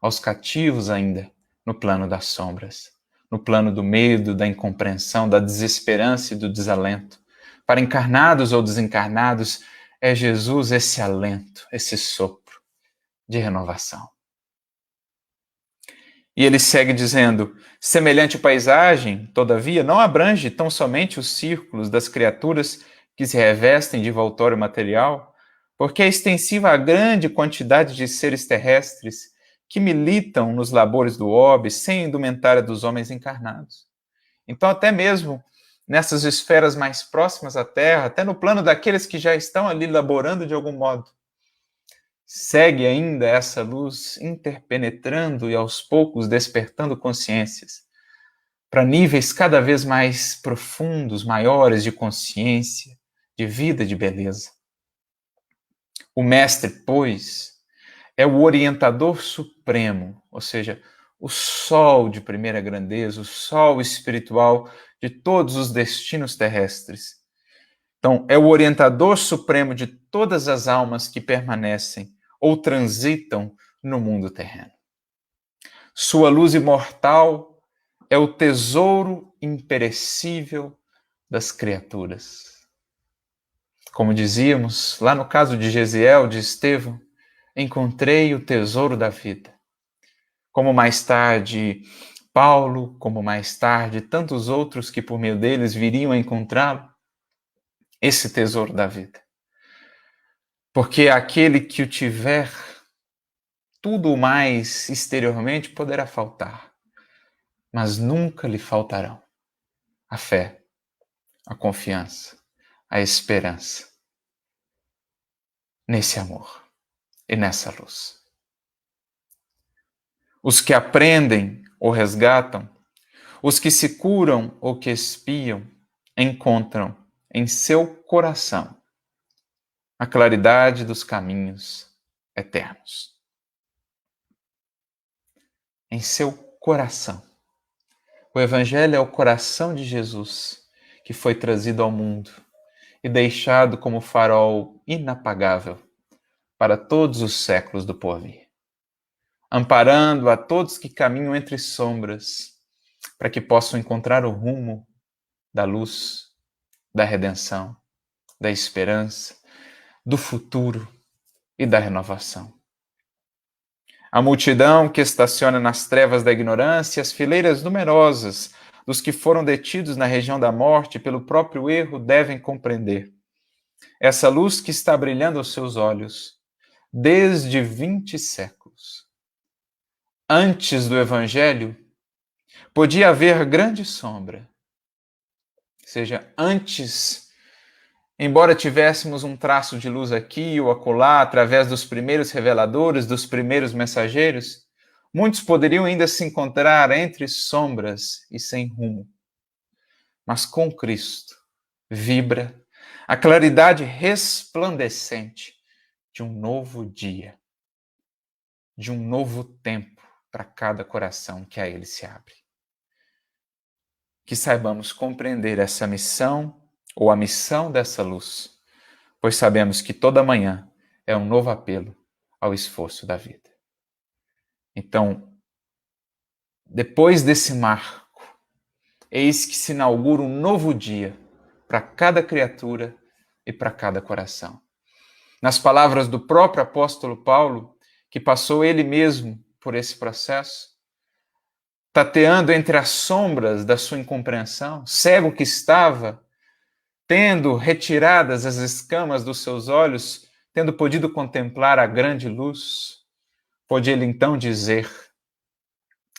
aos cativos ainda, no plano das sombras, no plano do medo, da incompreensão, da desesperança e do desalento. Para encarnados ou desencarnados, é Jesus esse alento, esse sopro de renovação. E ele segue dizendo: semelhante paisagem, todavia, não abrange tão somente os círculos das criaturas que se revestem de envoltório material, porque é extensiva a grande quantidade de seres terrestres que militam nos labores do orbe sem indumentária dos homens encarnados. Então, até mesmo nessas esferas mais próximas à Terra, até no plano daqueles que já estão ali laborando de algum modo, Segue ainda essa luz interpenetrando e aos poucos despertando consciências para níveis cada vez mais profundos, maiores de consciência, de vida, de beleza. O Mestre, pois, é o orientador supremo, ou seja, o sol de primeira grandeza, o sol espiritual de todos os destinos terrestres. Então, é o orientador supremo de todas as almas que permanecem ou transitam no mundo terreno. Sua luz imortal é o tesouro imperecível das criaturas. Como dizíamos, lá no caso de Gesiel, de Estevão, encontrei o tesouro da vida. Como mais tarde Paulo, como mais tarde tantos outros que por meio deles viriam a encontrá-lo, esse tesouro da vida. Porque aquele que o tiver, tudo mais exteriormente poderá faltar, mas nunca lhe faltarão a fé, a confiança, a esperança nesse amor e nessa luz. Os que aprendem ou resgatam, os que se curam ou que espiam, encontram em seu coração a claridade dos caminhos eternos. Em seu coração. O Evangelho é o coração de Jesus, que foi trazido ao mundo e deixado como farol inapagável para todos os séculos do porvir, amparando a todos que caminham entre sombras, para que possam encontrar o rumo da luz, da redenção, da esperança, do futuro e da renovação. A multidão que estaciona nas trevas da ignorância, as fileiras numerosas dos que foram detidos na região da morte pelo próprio erro devem compreender. Essa luz que está brilhando aos seus olhos desde 20 séculos. Antes do Evangelho, podia haver grande sombra. Ou seja, antes, embora tivéssemos um traço de luz aqui ou acolá, através dos primeiros reveladores, dos primeiros mensageiros, muitos poderiam ainda se encontrar entre sombras e sem rumo. Mas com Cristo vibra a claridade resplandecente de um novo dia, de um novo tempo para cada coração que a Ele se abre. Que saibamos compreender essa missão ou a missão dessa luz, pois sabemos que toda manhã é um novo apelo ao esforço da vida. Então, depois desse marco, eis que se inaugura um novo dia para cada criatura e para cada coração. Nas palavras do próprio apóstolo Paulo, que passou ele mesmo por esse processo, tateando entre as sombras da sua incompreensão, cego que estava, tendo retiradas as escamas dos seus olhos, tendo podido contemplar a grande luz, pôde ele então dizer,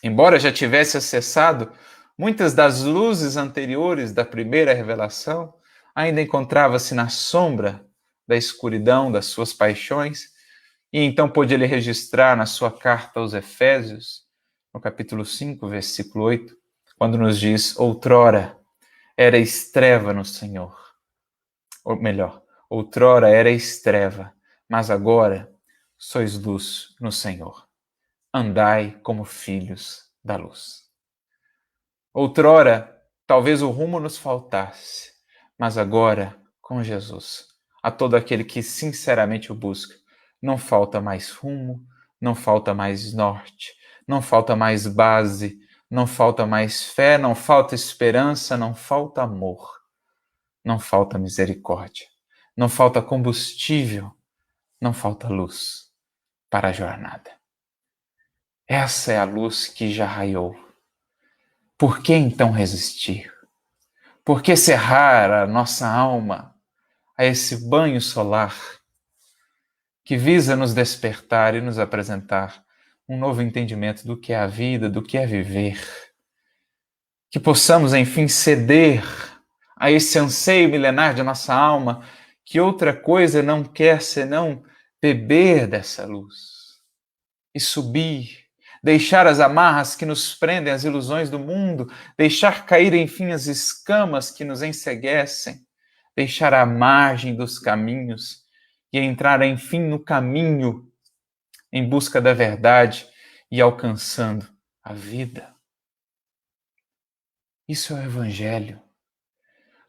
embora já tivesse acessado muitas das luzes anteriores da primeira revelação, ainda encontrava-se na sombra da escuridão das suas paixões, e então pôde ele registrar na sua carta aos Efésios, no capítulo 5, versículo 8, quando nos diz, outrora erais treva no Senhor. Ou melhor, outrora erais treva, mas agora sois luz no Senhor. Andai como filhos da luz. Outrora, talvez o rumo nos faltasse, mas agora, com Jesus, a todo aquele que sinceramente o busca, não falta mais rumo, não falta mais norte, não falta mais base, não falta mais fé, não falta esperança, não falta amor, não falta misericórdia, não falta combustível, não falta luz para a jornada. Essa é a luz que já raiou. Por que então resistir? Por que cerrar a nossa alma a esse banho solar que visa nos despertar e nos apresentar um novo entendimento do que é a vida, do que é viver? Que possamos, enfim, ceder a esse anseio milenar de nossa alma, que outra coisa não quer senão beber dessa luz e subir, deixar as amarras que nos prendem, as ilusões do mundo, deixar cair, enfim, as escamas que nos enceguecem, deixar a margem dos caminhos e entrar, enfim, no caminho em busca da verdade e alcançando a vida. Isso é o Evangelho.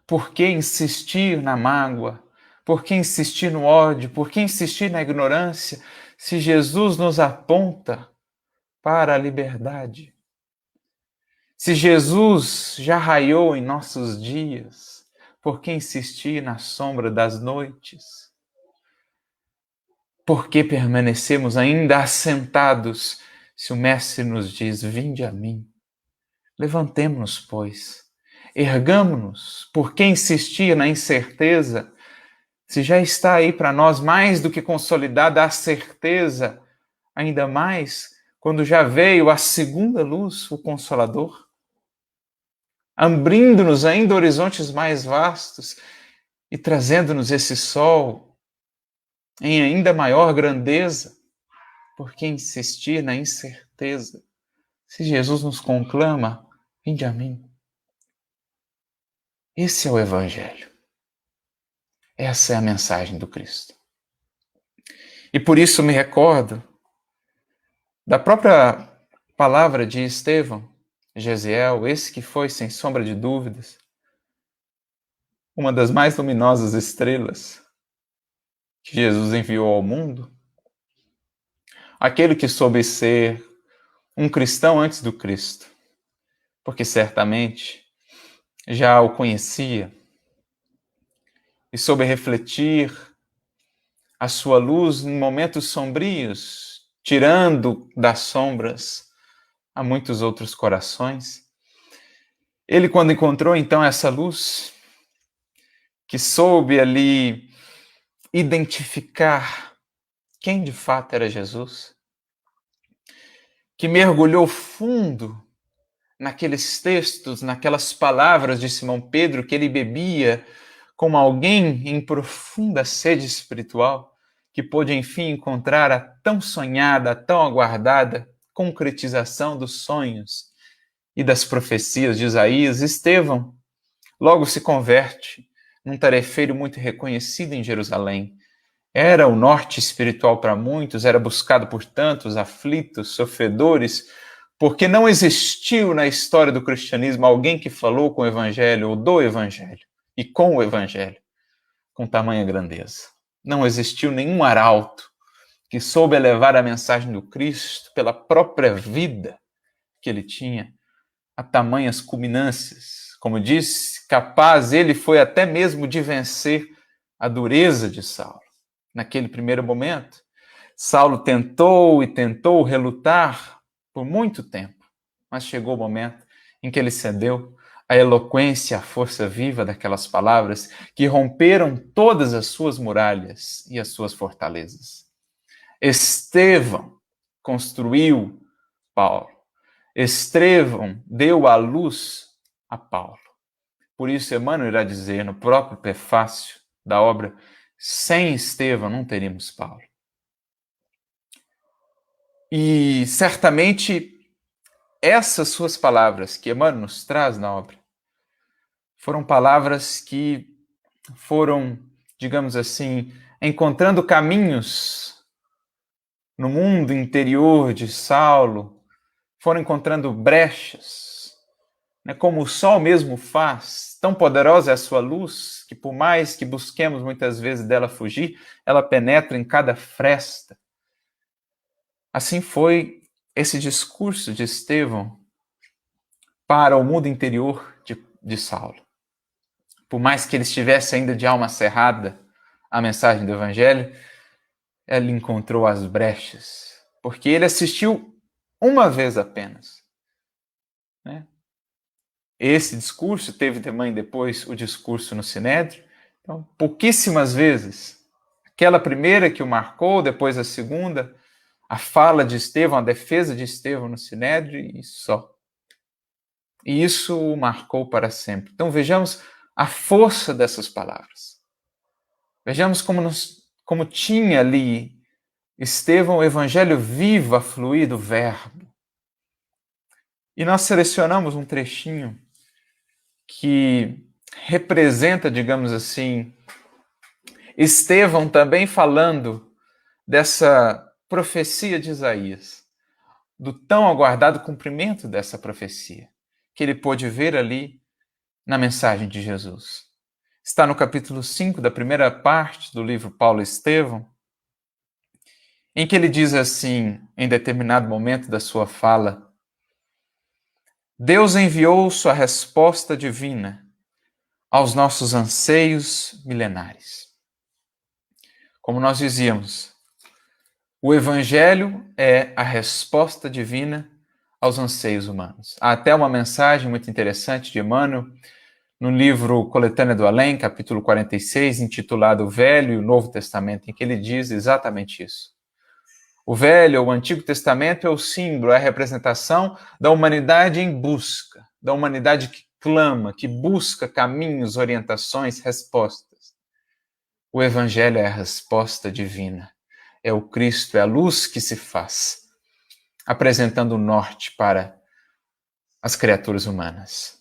Por que insistir na mágoa? Por que insistir no ódio? Por que insistir na ignorância? Se Jesus nos aponta para a liberdade. Se Jesus já raiou em nossos dias, por que insistir na sombra das noites? Por que permanecemos ainda assentados se o Mestre nos diz: vinde a mim? Levantemo-nos, pois, ergamo-nos. Por que insistir na incerteza, se já está aí para nós mais do que consolidada a certeza, ainda mais quando já veio a segunda luz, o Consolador, abrindo-nos ainda horizontes mais vastos e trazendo-nos esse sol em ainda maior grandeza? Por que insistir na incerteza, se Jesus nos conclama: vinde a mim? Esse é o Evangelho. Essa é a mensagem do Cristo. E por isso me recordo da própria palavra de Estevão, Gesiel, esse que foi, sem sombra de dúvidas, uma das mais luminosas estrelas que Jesus enviou ao mundo, aquele que soube ser um cristão antes do Cristo, porque certamente já o conhecia e soube refletir a sua luz em momentos sombrios, tirando das sombras a muitos outros corações. Ele, quando encontrou então essa luz, que soube ali identificar quem de fato era Jesus, que mergulhou fundo naqueles textos, naquelas palavras de Simão Pedro, que ele bebia como alguém em profunda sede espiritual, que pôde enfim encontrar a tão sonhada, a tão aguardada concretização dos sonhos e das profecias de Isaías. Estevão logo se converte num tarefeiro muito reconhecido em Jerusalém. Era o norte espiritual para muitos, era buscado por tantos aflitos, sofredores, porque não existiu na história do cristianismo alguém que falou com o Evangelho ou do Evangelho e com o Evangelho com tamanha grandeza. Não existiu nenhum arauto que soube elevar a mensagem do Cristo pela própria vida que ele tinha a tamanhas culminâncias. Como disse, capaz ele foi até mesmo de vencer a dureza de Saulo. Naquele primeiro momento, Saulo tentou e tentou relutar por muito tempo, mas chegou o momento em que ele cedeu à eloquência, à força viva daquelas palavras que romperam todas as suas muralhas e as suas fortalezas. Estevão construiu Paulo. Estevão deu a luz a Paulo. Por isso, Emmanuel irá dizer no próprio prefácio da obra: sem Estevão não teríamos Paulo. E certamente essas suas palavras que Emmanuel nos traz na obra foram palavras que foram, digamos assim, encontrando caminhos no mundo interior de Saulo, foram encontrando brechas, né, como o sol mesmo faz. Tão poderosa é a sua luz que, por mais que busquemos muitas vezes dela fugir, ela penetra em cada fresta. Assim foi esse discurso de Estevão para o mundo interior de Saulo. Por mais que ele estivesse ainda de alma cerrada à mensagem do Evangelho, ele encontrou as brechas, porque ele assistiu uma vez apenas, né? Esse discurso teve também depois o discurso no Sinédrio. Então, pouquíssimas vezes. Aquela primeira que o marcou, depois a segunda, a fala de Estevão, a defesa de Estevão no Sinédrio e só. E isso o marcou para sempre. Então vejamos a força dessas palavras. Vejamos como tinha ali Estevão, o evangelho vivo a fluir do verbo. E nós selecionamos um trechinho que representa, digamos assim, Estevão também falando dessa profecia de Isaías, do tão aguardado cumprimento dessa profecia, que ele pôde ver ali na mensagem de Jesus. Está no capítulo 5 da primeira parte do livro Paulo e Estevão, em que ele diz assim, em determinado momento da sua fala: Deus enviou sua resposta divina aos nossos anseios milenares. Como nós dizíamos, o Evangelho é a resposta divina aos anseios humanos. Há até uma mensagem muito interessante de Emmanuel no livro Coletânea do Além, capítulo 46, intitulado O Velho e o Novo Testamento, em que ele diz exatamente isso. O Velho, ou o Antigo Testamento, é o símbolo, é a representação da humanidade em busca, da humanidade que clama, que busca caminhos, orientações, respostas. O Evangelho é a resposta divina. É o Cristo, é a luz que se faz, apresentando o norte para as criaturas humanas.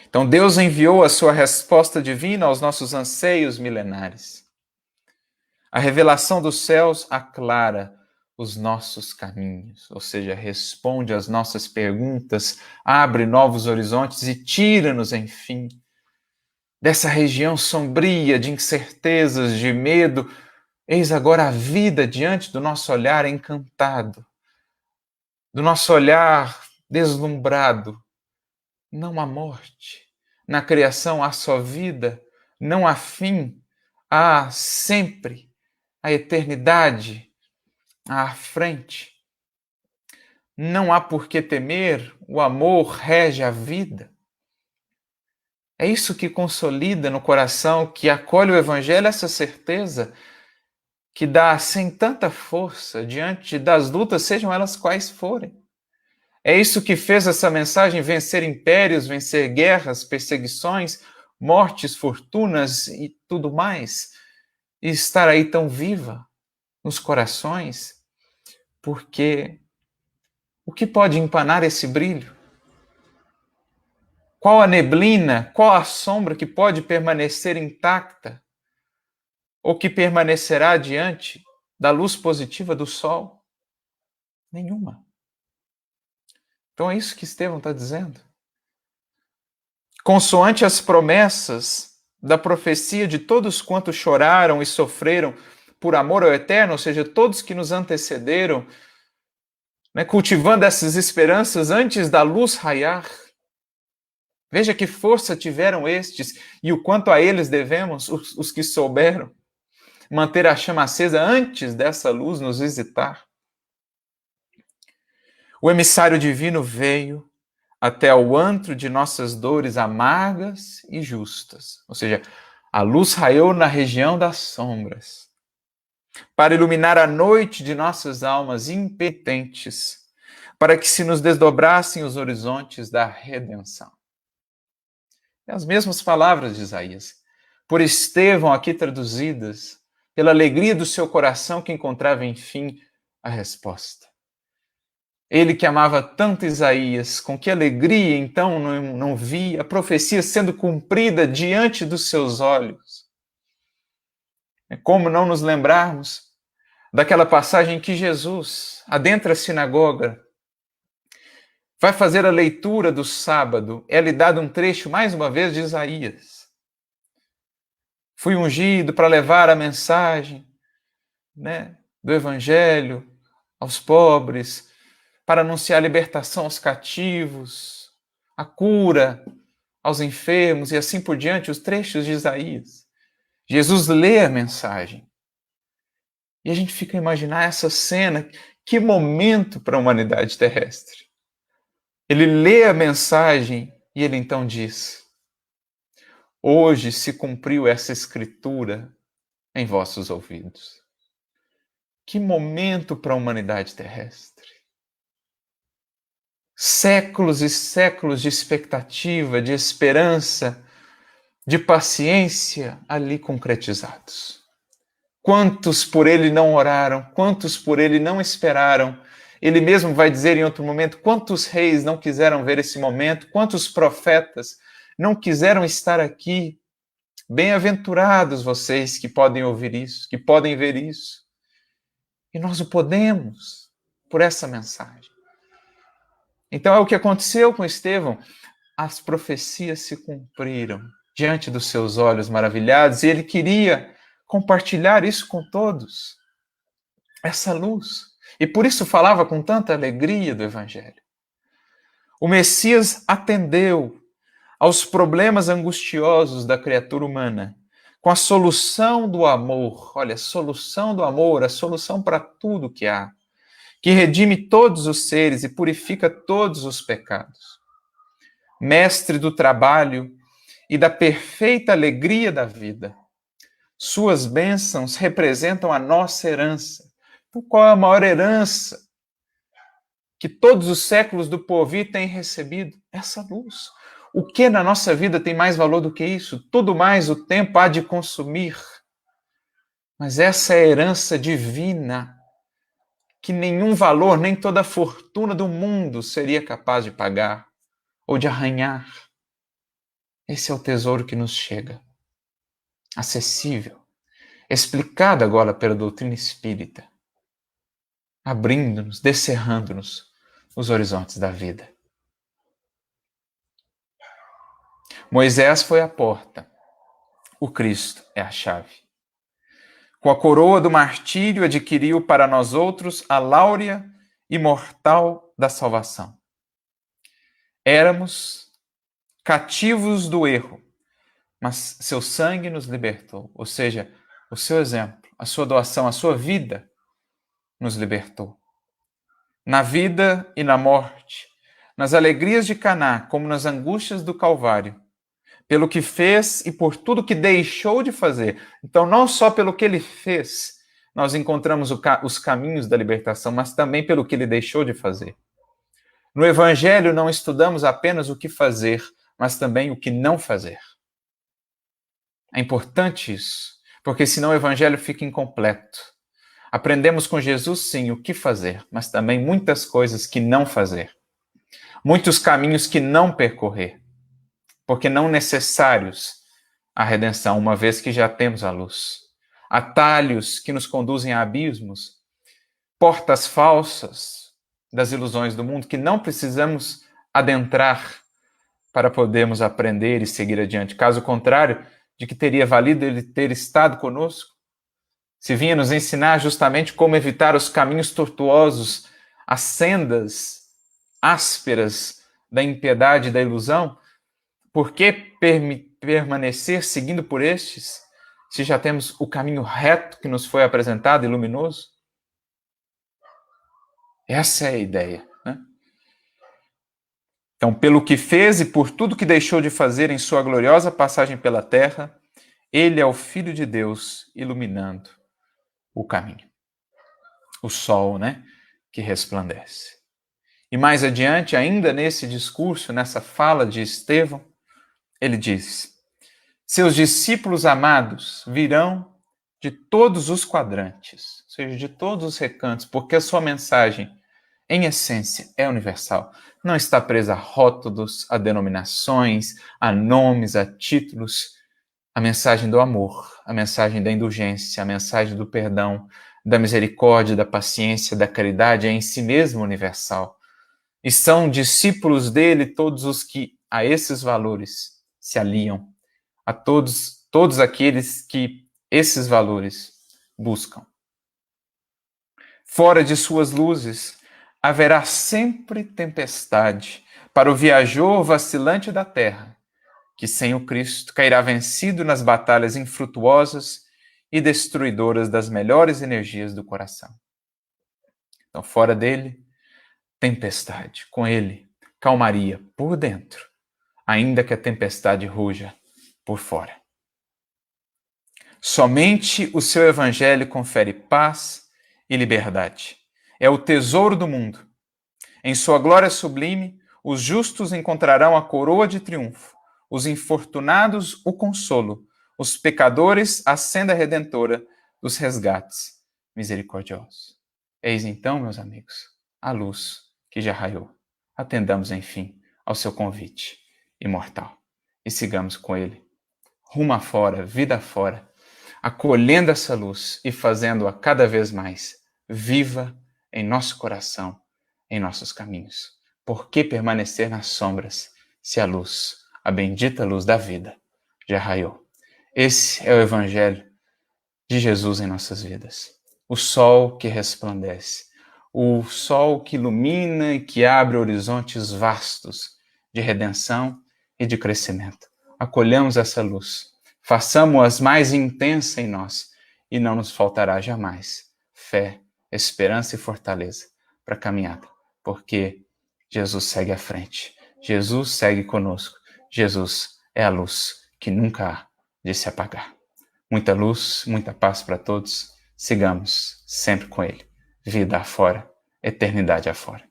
Então Deus enviou a sua resposta divina aos nossos anseios milenares. A revelação dos céus aclara os nossos caminhos, ou seja, responde às nossas perguntas, abre novos horizontes e tira-nos, enfim, dessa região sombria de incertezas, de medo. Eis agora a vida diante do nosso olhar encantado, do nosso olhar deslumbrado. Não há morte. Na criação há só vida, não há fim, há sempre a eternidade à frente. Não há por que temer, o amor rege a vida. É isso que consolida no coração, que acolhe o Evangelho, essa certeza que dá sem tanta força diante das lutas, sejam elas quais forem. É isso que fez essa mensagem vencer impérios, vencer guerras, perseguições, mortes, fortunas e tudo mais, e estar aí tão viva nos corações, porque o que pode empanar esse brilho? Qual a neblina, qual a sombra que pode permanecer intacta ou que permanecerá diante da luz positiva do sol? Nenhuma. Então é isso que Estevão está dizendo. Consoante as promessas da profecia de todos quantos choraram e sofreram por amor ao Eterno, ou seja, todos que nos antecederam, né, cultivando essas esperanças antes da luz raiar. Veja que força tiveram estes e o quanto a eles devemos, os que souberam manter a chama acesa antes dessa luz nos visitar. O emissário divino veio até ao antro de nossas dores amargas e justas. Ou seja, a luz raiou na região das sombras, para iluminar a noite de nossas almas impenitentes, para que se nos desdobrassem os horizontes da redenção. É as mesmas palavras de Isaías, por Estevão aqui traduzidas, pela alegria do seu coração que encontrava, enfim, a resposta. Ele que amava tanto Isaías, com que alegria então não via a profecia sendo cumprida diante dos seus olhos. É como não nos lembrarmos daquela passagem em que Jesus adentra a sinagoga, vai fazer a leitura do sábado, é-lhe dado um trecho, mais uma vez, de Isaías. Fui ungido para levar a mensagem, né, do Evangelho aos pobres, para anunciar a libertação aos cativos, a cura aos enfermos e assim por diante, os trechos de Isaías. Jesus lê a mensagem. E a gente fica a imaginar essa cena, que momento para a humanidade terrestre. Ele lê a mensagem e ele então diz: hoje se cumpriu essa escritura em vossos ouvidos. Que momento para a humanidade terrestre. Séculos e séculos de expectativa, de esperança, de paciência ali concretizados. Quantos por ele não oraram? Quantos por ele não esperaram? Ele mesmo vai dizer em outro momento, quantos reis não quiseram ver esse momento? Quantos profetas não quiseram estar aqui? Bem-aventurados vocês que podem ouvir isso, que podem ver isso. E nós o podemos por essa mensagem. Então é o que aconteceu com Estevão. As profecias se cumpriram diante dos seus olhos maravilhados e ele queria compartilhar isso com todos, essa luz. E por isso falava com tanta alegria do Evangelho. O Messias atendeu aos problemas angustiosos da criatura humana com a solução do amor. Olha, a solução do amor, a solução para tudo que há, que redime todos os seres e purifica todos os pecados. Mestre do trabalho e da perfeita alegria da vida. Suas bênçãos representam a nossa herança. Qual é a maior herança que todos os séculos do porvir têm recebido? Essa luz. O que na nossa vida tem mais valor do que isso? Tudo mais o tempo há de consumir. Mas essa é a herança divina que nenhum valor, nem toda a fortuna do mundo seria capaz de pagar ou de arranhar. Esse é o tesouro que nos chega, acessível, explicado agora pela doutrina espírita, abrindo-nos, descerrando-nos os horizontes da vida. Moisés foi a porta, o Cristo é a chave. Com a coroa do martírio adquiriu para nós outros a láurea imortal da salvação. Éramos cativos do erro, mas seu sangue nos libertou. Ou seja, o seu exemplo, a sua doação, a sua vida nos libertou. Na vida e na morte, nas alegrias de Caná, como nas angústias do Calvário, pelo que fez e por tudo que deixou de fazer. Então, não só pelo que ele fez, nós encontramos os caminhos da libertação, mas também pelo que ele deixou de fazer. No Evangelho, não estudamos apenas o que fazer, mas também o que não fazer. É importante isso, porque senão o Evangelho fica incompleto. Aprendemos com Jesus, sim, o que fazer, mas também muitas coisas que não fazer. Muitos caminhos que não percorrer, porque não necessários à redenção, uma vez que já temos a luz. Atalhos que nos conduzem a abismos, portas falsas das ilusões do mundo que não precisamos adentrar para podermos aprender e seguir adiante. Caso contrário, de que teria valido ele ter estado conosco, se vinha nos ensinar justamente como evitar os caminhos tortuosos, as sendas ásperas da impiedade e da ilusão, por que permanecer seguindo por estes, se já temos o caminho reto que nos foi apresentado e luminoso? Essa é a ideia, né? Então, pelo que fez e por tudo que deixou de fazer em sua gloriosa passagem pela terra, ele é o Filho de Deus iluminando o caminho. O sol, né, que resplandece. E mais adiante, ainda nesse discurso, nessa fala de Estevão, ele diz: seus discípulos amados virão de todos os quadrantes, ou seja, de todos os recantos, porque a sua mensagem, em essência, é universal. Não está presa a rótulos, a denominações, a nomes, a títulos. A mensagem do amor, a mensagem da indulgência, a mensagem do perdão, da misericórdia, da paciência, da caridade é em si mesmo universal. E são discípulos dele todos os que a esses valores se aliam, a todos aqueles que esses valores buscam. Fora de suas luzes, haverá sempre tempestade para o viajor vacilante da terra, que sem o Cristo cairá vencido nas batalhas infrutuosas e destruidoras das melhores energias do coração. Então, fora dele, tempestade. Com ele, calmaria por dentro, ainda que a tempestade ruja por fora. Somente o seu evangelho confere paz e liberdade. É o tesouro do mundo. Em sua glória sublime, os justos encontrarão a coroa de triunfo, os infortunados o consolo, os pecadores a senda redentora, dos resgates misericordiosos. Eis então, meus amigos, a luz que já raiou. Atendamos, enfim, ao seu convite imortal e sigamos com ele, rumo afora, vida afora, acolhendo essa luz e fazendo-a cada vez mais viva em nosso coração, em nossos caminhos. Por que permanecer nas sombras se a luz, a bendita luz da vida, já raiou? Esse é o Evangelho de Jesus em nossas vidas. O sol que resplandece, o sol que ilumina e que abre horizontes vastos de redenção e de crescimento. Acolhamos essa luz, façamos-a mais intensa em nós e não nos faltará jamais fé, esperança e fortaleza para a caminhada, porque Jesus segue à frente, Jesus segue conosco, Jesus é a luz que nunca há de se apagar. Muita luz, muita paz para todos. Sigamos sempre com Ele. Vida afora, eternidade afora.